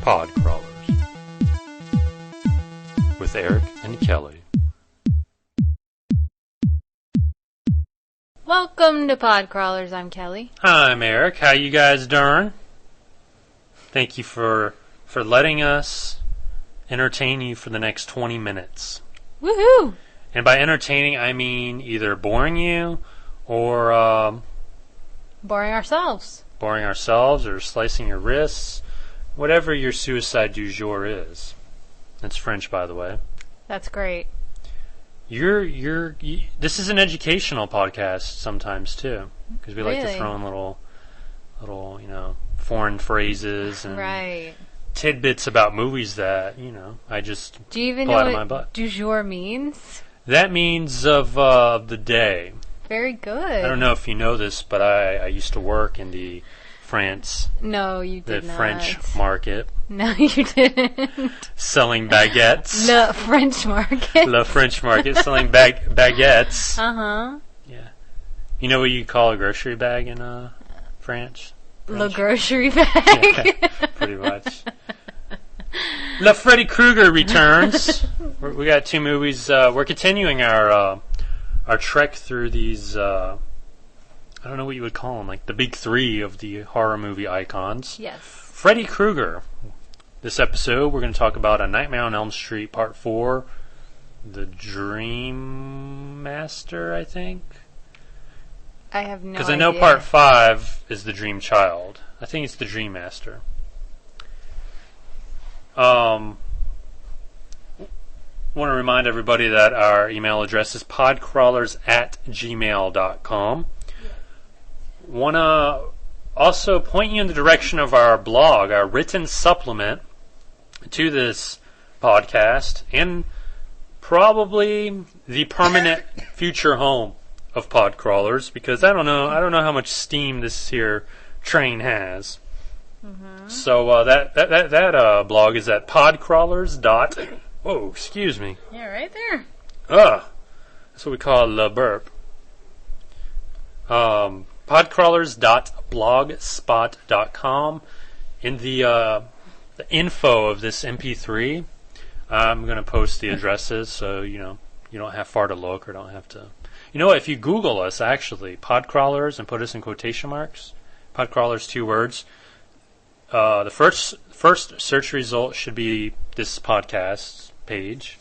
Pod Crawlers with Eric and Kelly. Welcome to Pod Crawlers. I'm Kelly. I'm Eric. How you guys doing? Thank you for letting us entertain you for the next 20 minutes. Woohoo! And by entertaining, I mean either boring you or Boring ourselves. boring ourselves or slicing your wrists, whatever your suicide du jour is. That's French, by the way. That's great. This is an educational podcast sometimes too, because we like to Really? throw in little, foreign phrases and Right. tidbits about movies that I just Do you even pull know out of my what butt. du jour means? That means of the day. Very good. I don't know if you know this, but I used to work in the No, you did not. French market, No, you didn't. selling baguettes. The French market. The French market selling baguettes. Uh-huh. Yeah. You know what you call a grocery bag in French? The grocery bag. Yeah, pretty much. La Freddy Krueger returns. We got two movies. We're continuing our trek through these. I don't know what you would call them, like the big three of the horror movie icons. Yes. Freddy Krueger. This episode, we're going to talk about A Nightmare on Elm Street Part 4, The Dream Master, I think. I have no idea. Because I know Part 5 is The Dream Child. I think it's The Dream Master. Want to remind everybody that our email address is podcrawlers@gmail.com. Want to also point you in the direction of our blog, our written supplement to this podcast, and probably the permanent future home of Podcrawlers, because I don't know how much steam this here train has. Mm-hmm. So that blog is at podcrawlers. Oh, excuse me. Yeah, right there. That's what we call a burp. Podcrawlers.blogspot.com. In the info of this MP3, I'm going to post the addresses so you don't have far to look or don't have to. You know what? If you Google us, actually, Podcrawlers, and put us in quotation marks, Podcrawlers, 2 words, the first search result should be this podcast page,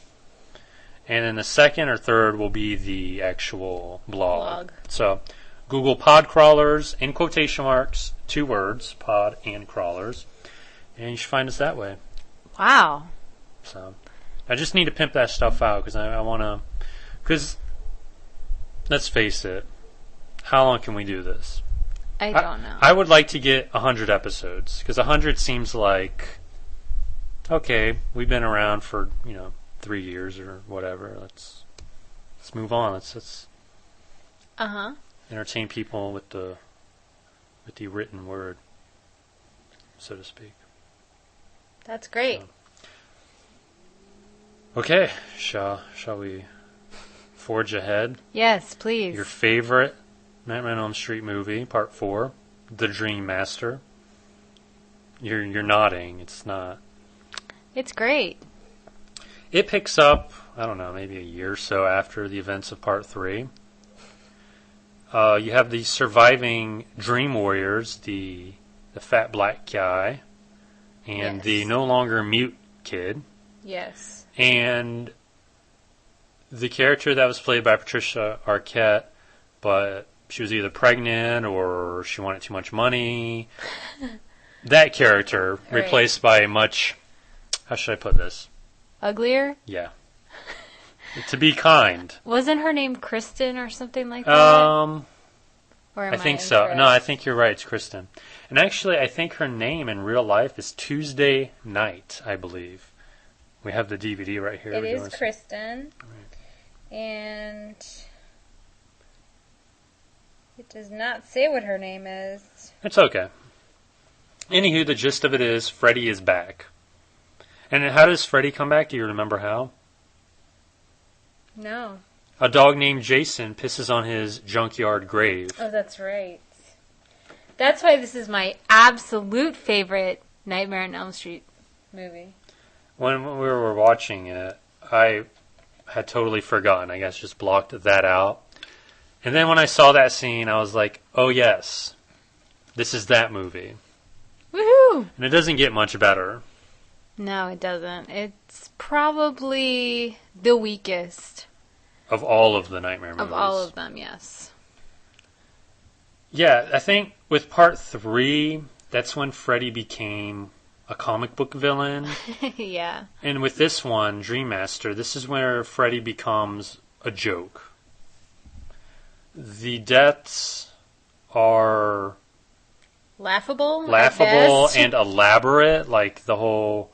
and then the second or third will be the actual blog. So Google Podcrawlers in quotation marks, 2 words, pod and crawlers, and you should find us that way. Wow. So I just need to pimp that stuff out because I want to. Because let's face it, how long can we do this? I don't know. I would like to get 100 episodes because 100 seems like okay. We've been around for 3 years or whatever. Let's move on. Let's entertain people with the written word, so to speak. That's great. So. Okay, shall we forge ahead? Yes, please. Your favorite Nightmare on Elm Street movie, Part 4, The Dream Master. You're nodding. It's not. It's great. It picks up, I don't know, maybe a year or so after the events of Part 3. You have the surviving Dream Warriors, the fat black guy, and the no longer mute kid. Yes. And the character that was played by Patricia Arquette, but she was either pregnant or she wanted too much money. That character replaced by a much, how should I put this? Uglier? Yeah. To be kind. Wasn't her name Kristen or something like that? Or am I think so. No, I think you're right. It's Kristen. And actually, I think her name in real life is Tuesday Night, I believe. We have the DVD right here. It is Kristen. Right. And it does not say what her name is. It's okay. Anywho, the gist of it is Freddy is back. And how does Freddy come back? Do you remember how? No. A dog named Jason pisses on his junkyard grave. Oh, that's right. That's why this is my absolute favorite Nightmare on Elm Street movie. When we were watching it, I had totally forgotten. I guess just blocked that out. And then when I saw that scene, I was like, oh yes, this is that movie. Woohoo! And it doesn't get much better. No, it doesn't. It's probably the weakest. Of all of the Nightmare movies. Of all of them, yes. Yeah, I think with part 3, that's when Freddy became a comic book villain. Yeah. And with this one, Dream Master, this is where Freddy becomes a joke. The deaths are Laughable and elaborate. Like the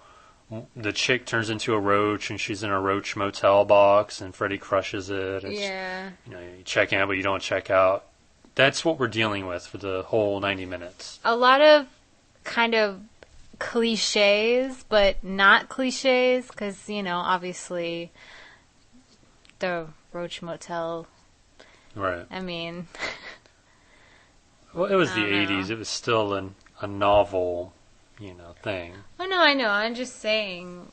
chick turns into a roach and she's in a roach motel box and Freddy crushes it. Yeah. You check in, but you don't check out. That's what we're dealing with for the whole 90 minutes. A lot of kind of cliches, but not cliches, because, obviously the roach motel. Right. I mean. Well, it was the 80s. It was still a novel, thing. Oh, no, I know. I'm just saying.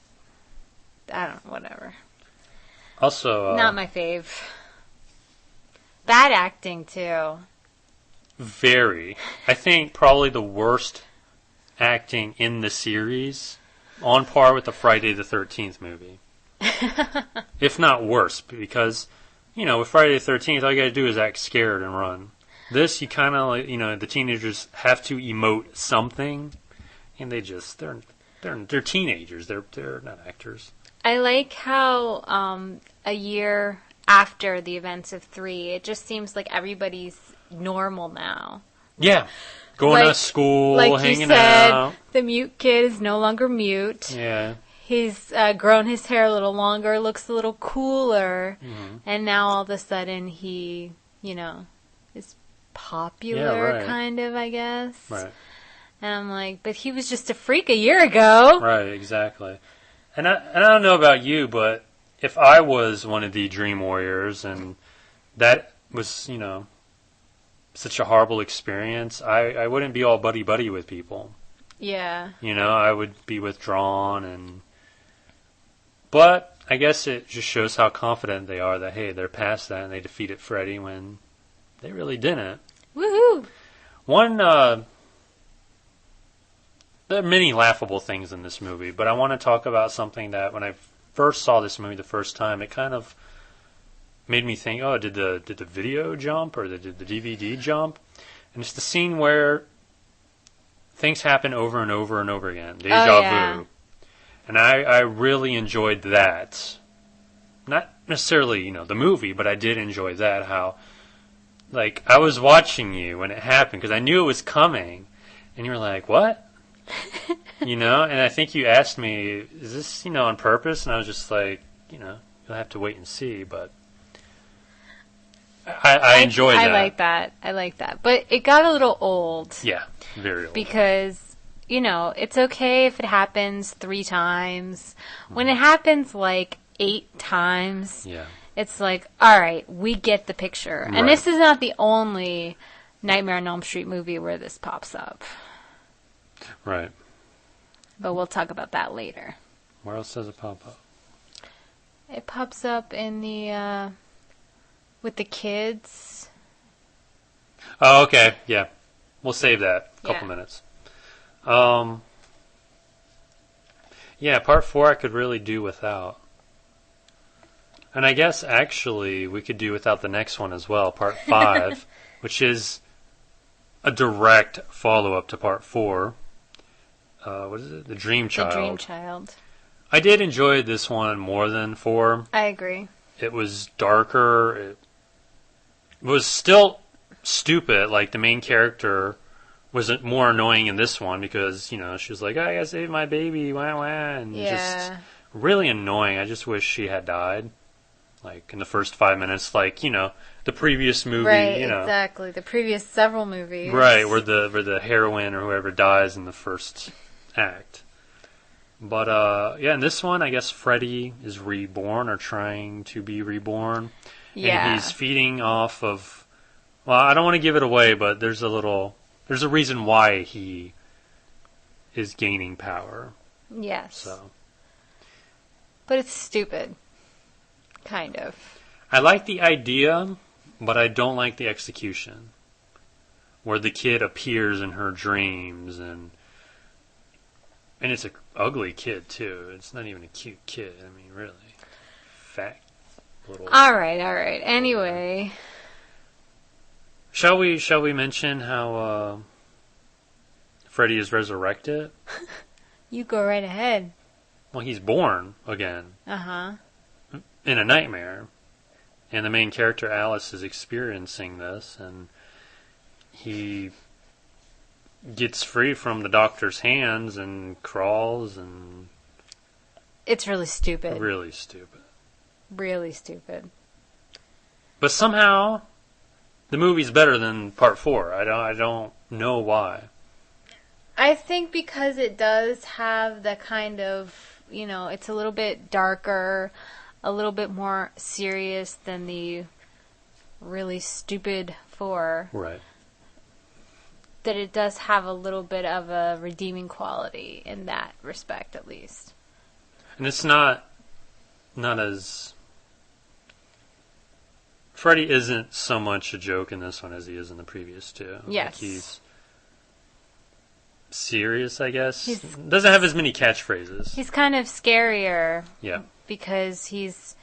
Whatever. Also. Not my fave. Bad acting, too. Very. I think probably the worst acting in the series, on par with the Friday the 13th movie. If not worse, because, with Friday the 13th, all you gotta do is act scared and run. This, you kind of, the teenagers have to emote something, and they're teenagers. They're not actors. I like how a year after the events of 3, it just seems like everybody's normal now. Yeah. Going to school, hanging out. The mute kid is no longer mute. Yeah. He's grown his hair a little longer, looks a little cooler, and now all of a sudden he, is popular, kind of, I guess. Right. And I'm like, but he was just a freak a year ago. Right, exactly. And I don't know about you, but if I was one of the Dream Warriors and that was, such a horrible experience, I wouldn't be all buddy-buddy with people. Yeah. I would be withdrawn But I guess it just shows how confident they are that, hey, they're past that and they defeated Freddy when they really didn't. Woohoo! There are many laughable things in this movie, but I want to talk about something that when I first saw this movie the first time, it kind of made me think, oh, did the video jump or did the DVD jump? And it's the scene where things happen over and over and over again. Deja vu. And I really enjoyed that. Not necessarily, the movie, but I did enjoy that, how, I was watching you when it happened, because I knew it was coming, and you were like, what? And I think you asked me, is this, on purpose? And I was just like, you'll have to wait and see, but I enjoyed that. I like that. But it got a little old. Yeah, very old. Because, it's okay if it happens 3 times. When it happens 8 times, it's like, all right, we get the picture. Right. And this is not the only Nightmare on Elm Street movie where this pops up. Right. But we'll talk about that later. Where else does it pop up? It pops up in the, with the kids. Oh, okay. Yeah. We'll save that. A couple minutes. Yeah, part 4 I could really do without. And I guess, actually, we could do without the next one as well, part 5, which is a direct follow-up to part 4. What is it? The Dream Child. The Dream Child. I did enjoy this one more than 4. I agree. It was darker. It was still stupid. The main character was more annoying in this one because, she was like, I gotta save my baby, wah, wah, and just really annoying. I just wish she had died. In the first 5 minutes, the previous movie, right, exactly. The previous several movies. Right, where the heroine or whoever dies in the first act. But, in this one, I guess Freddy is reborn or trying to be reborn. Yeah. And he's feeding off of, well, I don't want to give it away, but there's a reason why he is gaining power. Yes. So. But it's stupid. Kind of. I like the idea, but I don't like the execution. Where the kid appears in her dreams, and it's an ugly kid, too. It's not even a cute kid. I mean, really. Fat little... Alright. Anyway. Shall we mention how Freddy is resurrected? You go right ahead. Well, he's born again. Uh-huh. In a nightmare. And the main character, Alice, is experiencing this, and he gets free from the doctor's hands and crawls, and... It's really stupid. Really stupid. Really stupid. But somehow, the movie's better than Part 4. I don't know why. I think because it does have the kind of, it's a little bit darker, a little bit more serious than the really stupid 4. Right. That it does have a little bit of a redeeming quality in that respect, at least. And it's not as... Freddy isn't so much a joke in this one as he is in the previous two. Yes. Like he's serious, I guess. He doesn't have as many catchphrases. He's kind of scarier. Yeah. Because he's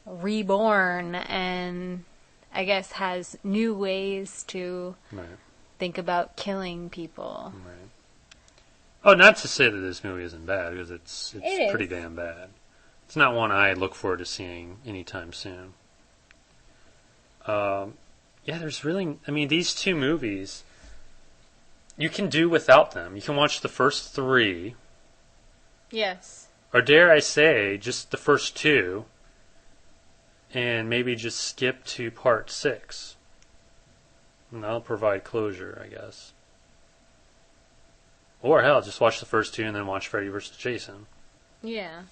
reborn and I guess has new ways to think about killing people. Right. Oh, not to say that this movie isn't bad, because it's pretty damn bad. It's not one I look forward to seeing anytime soon. There's really... I mean, these two movies, you can do without them. You can watch the first 3. Yes. Or dare I say, just the first 2, and maybe just skip to Part 6. And that'll provide closure, I guess. Or hell, just watch the first 2 and then watch Freddy vs. Jason. Yeah.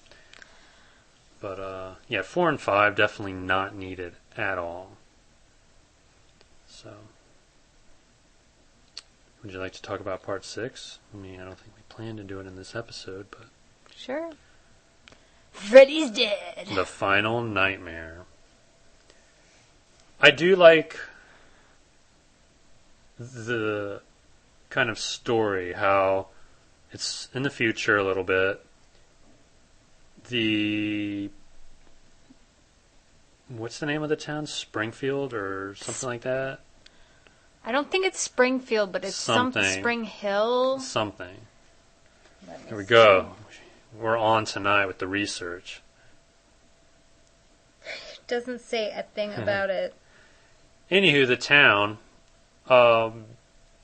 But, 4 and 5 definitely not needed at all. So, would you like to talk about Part 6? I mean, I don't think we planned to do it in this episode, but... Sure. Freddy's dead. The Final Nightmare. I do like the kind of story, how it's in the future a little bit. What's the name of the town? Springfield or something like that? I don't think it's Springfield, but it's something Spring Hill. Something. Here we go. We're on tonight with the research. Doesn't say a thing about it. Anywho, the town.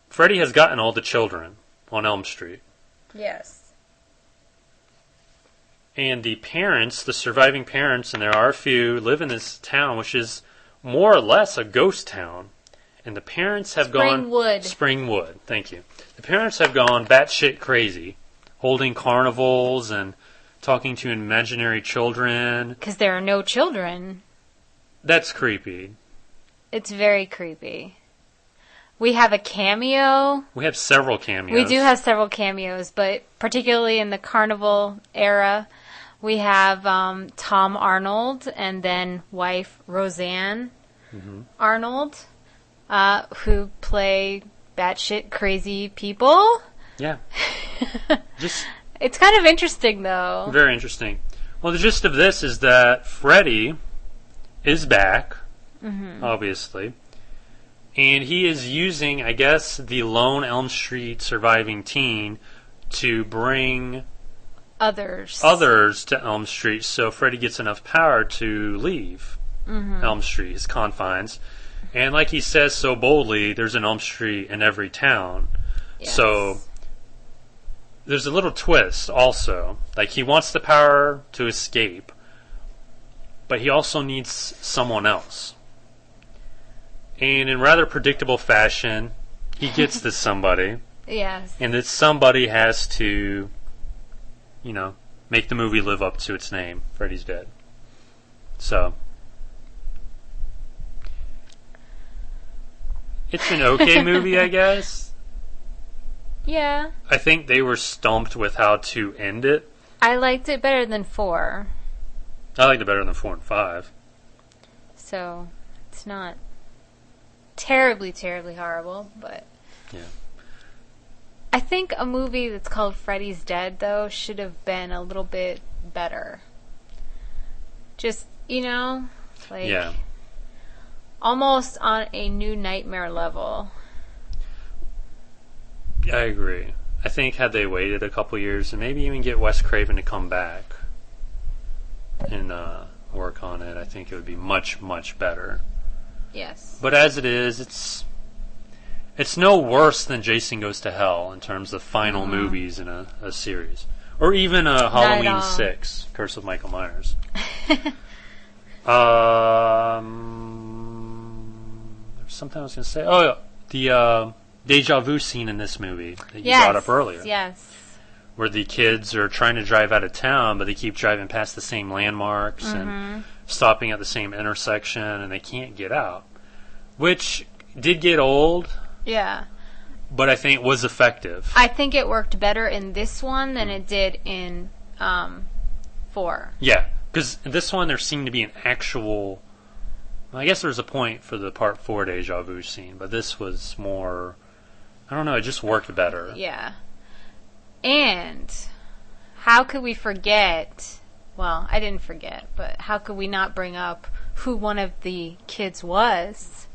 Freddy has gotten all the children on Elm Street. Yes. And the parents, the surviving parents, and there are a few, live in this town, which is more or less a ghost town. And the parents have gone... Springwood, thank you. The parents have gone batshit crazy, holding carnivals and talking to imaginary children. Because there are no children. That's creepy. It's very creepy. We have a cameo. We have several cameos. We do have several cameos, but particularly in the carnival era, we have Tom Arnold and then wife Roseanne Arnold, who play batshit crazy people. Yeah. It's kind of interesting, though. Very interesting. Well, the gist of this is that Freddy is back, obviously. And he is using, I guess, the lone Elm Street surviving teen to bring others to Elm Street, so Freddy gets enough power to leave Elm Street, his confines. And like he says so boldly, there's an Elm Street in every town. Yes. So there's a little twist also. Like, he wants the power to escape, but he also needs someone else. And in rather predictable fashion, he gets this somebody. Yes. And this somebody has to, make the movie live up to its name. Freddy's dead. So, it's an okay movie, I guess. Yeah. I think they were stumped with how to end it. I liked it better than 4. I liked it better than 4 and 5. So, it's not terribly, terribly horrible, but... Yeah. I think a movie that's called Freddy's Dead, though, should have been a little bit better. Just, like... Yeah. Almost on a new Nightmare level. I agree. I think had they waited a couple years and maybe even get Wes Craven to come back and work on it, I think it would be much, much better. Yes. But as it is, it's no worse than Jason Goes to Hell in terms of final movies in a series. Or even Halloween 6, Curse of Michael Myers. There's something I was going to say. Oh, the deja vu scene in this movie that you brought up earlier. Yes. Where the kids are trying to drive out of town, but they keep driving past the same landmarks and stopping at the same intersection, and they can't get out. Which did get old. Yeah. But I think was effective. I think it worked better in this one than it did in 4. Yeah, because in this one there seemed to be an actual... I guess there's a point for the Part 4 deja vu scene, but this was more... I don't know, it just worked better. Yeah. And how could we forget... Well, I didn't forget, but how could we not bring up who one of the kids was?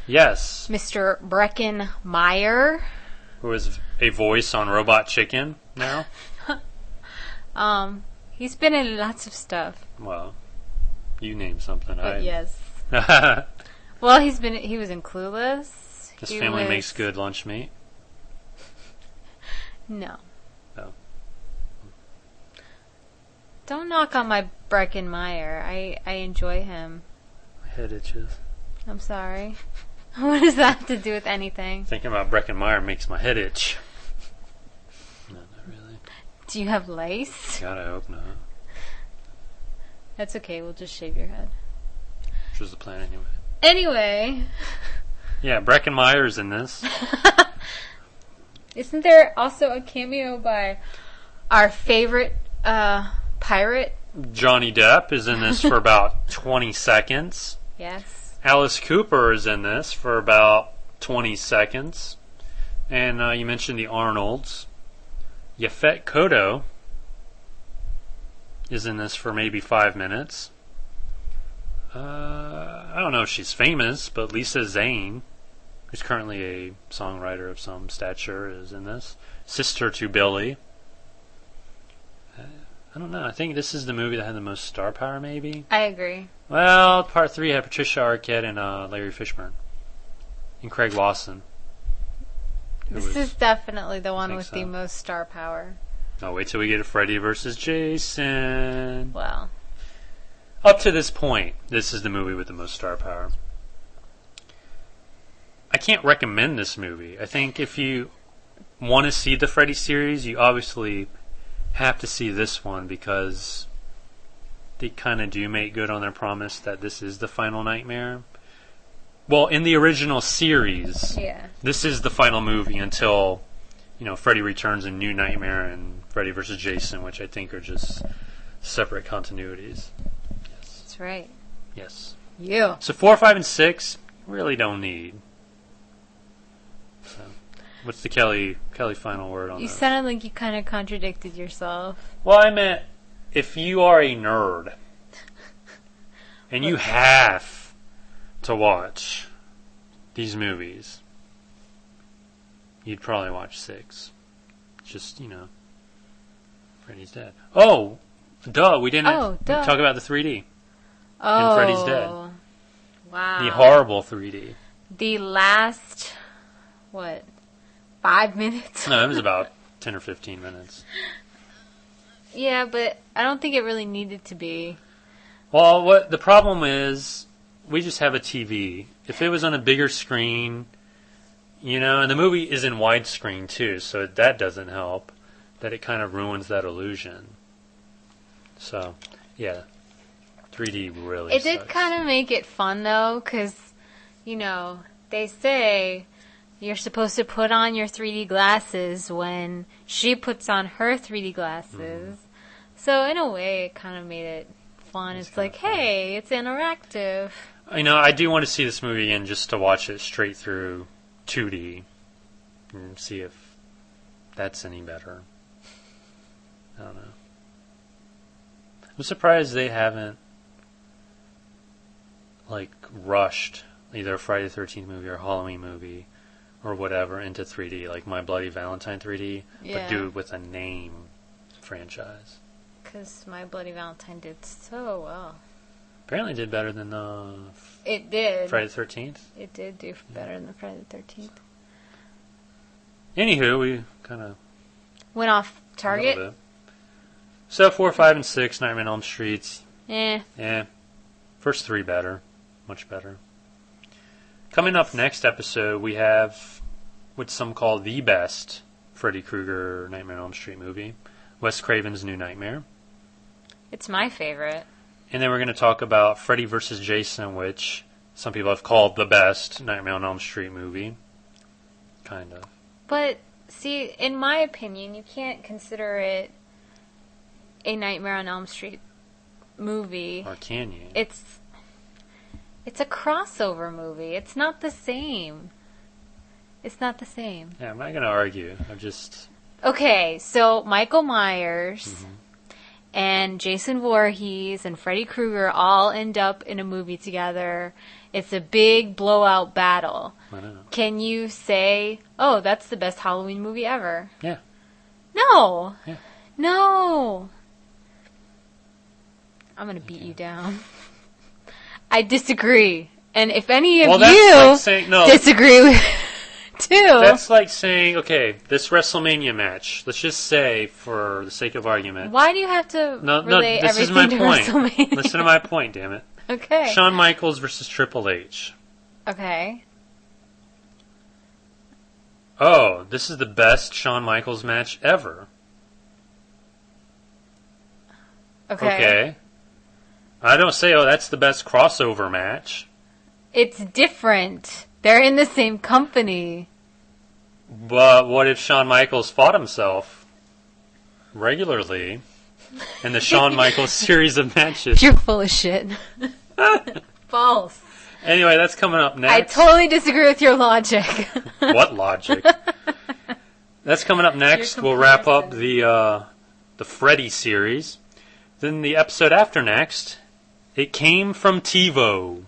Yes. Mr. Brecken Meyer. Who is a voice on Robot Chicken now. He's been in lots of stuff. Well, you name something. Yes. Well, he was in Clueless. His family makes good lunch meat. No. No. Don't knock on my Brecken Meyer. I enjoy him. My head itches. I'm sorry. What does that have to do with anything? Thinking about Brecken Meyer makes my head itch. No, not really. Do you have lice? God, I hope not. That's okay. We'll just shave your head. Which was the plan anyway. Anyway. Yeah, Brecken Meyer's in this. Isn't there also a cameo by our favorite pirate? Johnny Depp is in this for about 20 seconds. Yes. Alice Cooper is in this for about 20 seconds. And you mentioned the Arnolds. Yaphet Kotto is in this for maybe 5 minutes. I don't know if she's famous, but Lisa Zane, who's currently a songwriter of some stature, is in this. Sister to Billy. I don't know. I think this is the movie that had the most star power, maybe. I agree. Well, Part 3 had Patricia Arquette and Larry Fishburne. And Craig Wasson. This is definitely the one with the most star power. Oh, wait till we get to Freddy versus Jason. Well. Up to this point, this is the movie with the most star power. I can't recommend this movie. I think if you want to see the Freddy series, you obviously have to see this one because they kind of do make good on their promise that this is the final nightmare. Well, in the original series, this is the final movie until, Freddy returns in New Nightmare and Freddy vs. Jason, which I think are just separate continuities. Yes. That's right. Yes. Yeah. So 4, 5, and 6 really don't need. So, what's the Kelly final word on that? You sounded like you kind of contradicted yourself. Well, I meant if you are a nerd and you have to watch these movies, you'd probably watch 6. Just, Freddy's Dead. Oh, duh, we didn't talk about the 3D. Oh. In Freddy's Dead. Wow. The horrible 3D. The last, 5 minutes? No, it was about 10 or 15 minutes. Yeah, but I don't think it really needed to be. Well, what the problem is, we just have a TV. If it was on a bigger screen, and the movie is in widescreen too, so that doesn't help. That it kind of ruins that illusion. So, yeah, 3D really It sucks. did kind of make it fun though, because, they say you're supposed to put on your 3D glasses when she puts on her 3D glasses. So in a way, it kind of made it fun. It's like, hey, it's interactive. I do want to see this movie again just to watch it straight through 2D and see if that's any better. I don't know. I'm surprised they haven't rushed either a Friday the 13th movie or a Halloween movie or whatever into 3D, like My Bloody Valentine 3D, but do it with a name franchise. Because My Bloody Valentine did so well. Apparently did better than it did. Friday the 13th. It did do better than Friday the 13th. Anywho, we kind of went off target. So 4, 5, and 6, Nightmare on Elm Street. Yeah. First 3 better. Much better. Coming up next episode, we have what some call the best Freddy Krueger Nightmare on Elm Street movie, Wes Craven's New Nightmare. It's my favorite. And then we're going to talk about Freddy vs. Jason, which some people have called the best Nightmare on Elm Street movie. Kind of. But, see, in my opinion, you can't consider it a Nightmare on Elm Street movie. Or can you? It's a crossover movie. It's not the same. It's not the same. Yeah, I'm not going to argue. I'm just... Okay, so Michael Myers and Jason Voorhees and Freddy Krueger all end up in a movie together. It's a big blowout battle. I know. Can you say, oh, that's the best Halloween movie ever? Yeah. No. Yeah. No. I'm going to beat you down. I disagree. And if any of you disagree with too. That's like saying, okay, this WrestleMania match, let's just say, for the sake of argument. Why do you have to relate everything to WrestleMania? Listen to my point, damn it. Okay. Shawn Michaels versus Triple H. Okay. Oh, this is the best Shawn Michaels match ever. Okay. I don't say, oh, that's the best crossover match. It's different. They're in the same company. But what if Shawn Michaels fought himself regularly in the Shawn Michaels series of matches? You're full of shit. False. Anyway, that's coming up next. I totally disagree with your logic. What logic? That's coming up next. We'll wrap up the Freddy series. Then the episode after next, It Came from TiVo.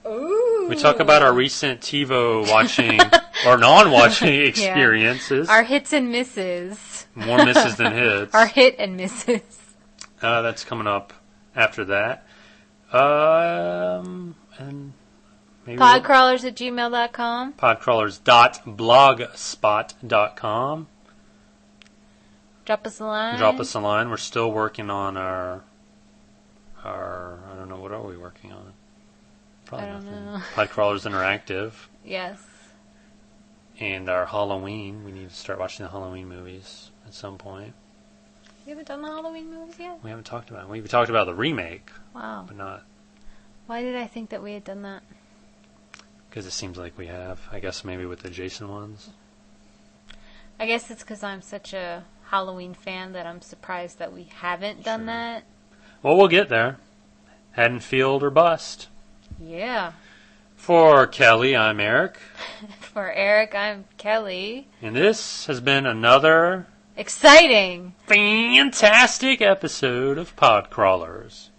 Ooh. We talk about our recent TiVo watching or non-watching experiences. Our hits and misses. More misses than hits. Our hit and misses. That's coming up after that. And maybe Podcrawlers@gmail.com. Podcrawlers.blogspot.com. Drop us a line. We're still working on our I don't know, what are we working on? Probably I don't know. Podcrawlers Interactive. Yes. And our Halloween. We need to start watching the Halloween movies at some point. We haven't done the Halloween movies yet? We haven't talked about it. We talked about the remake. Wow. But not... Why did I think that we had done that? Because it seems like we have. I guess maybe with the Jason ones. I guess it's because I'm such a Halloween fan that I'm surprised that we haven't done that. Well, we'll get there. Haddonfield or bust. Yeah. For Kelly, I'm Eric. For Eric, I'm Kelly. And this has been another... exciting! fantastic episode of Podcrawlers.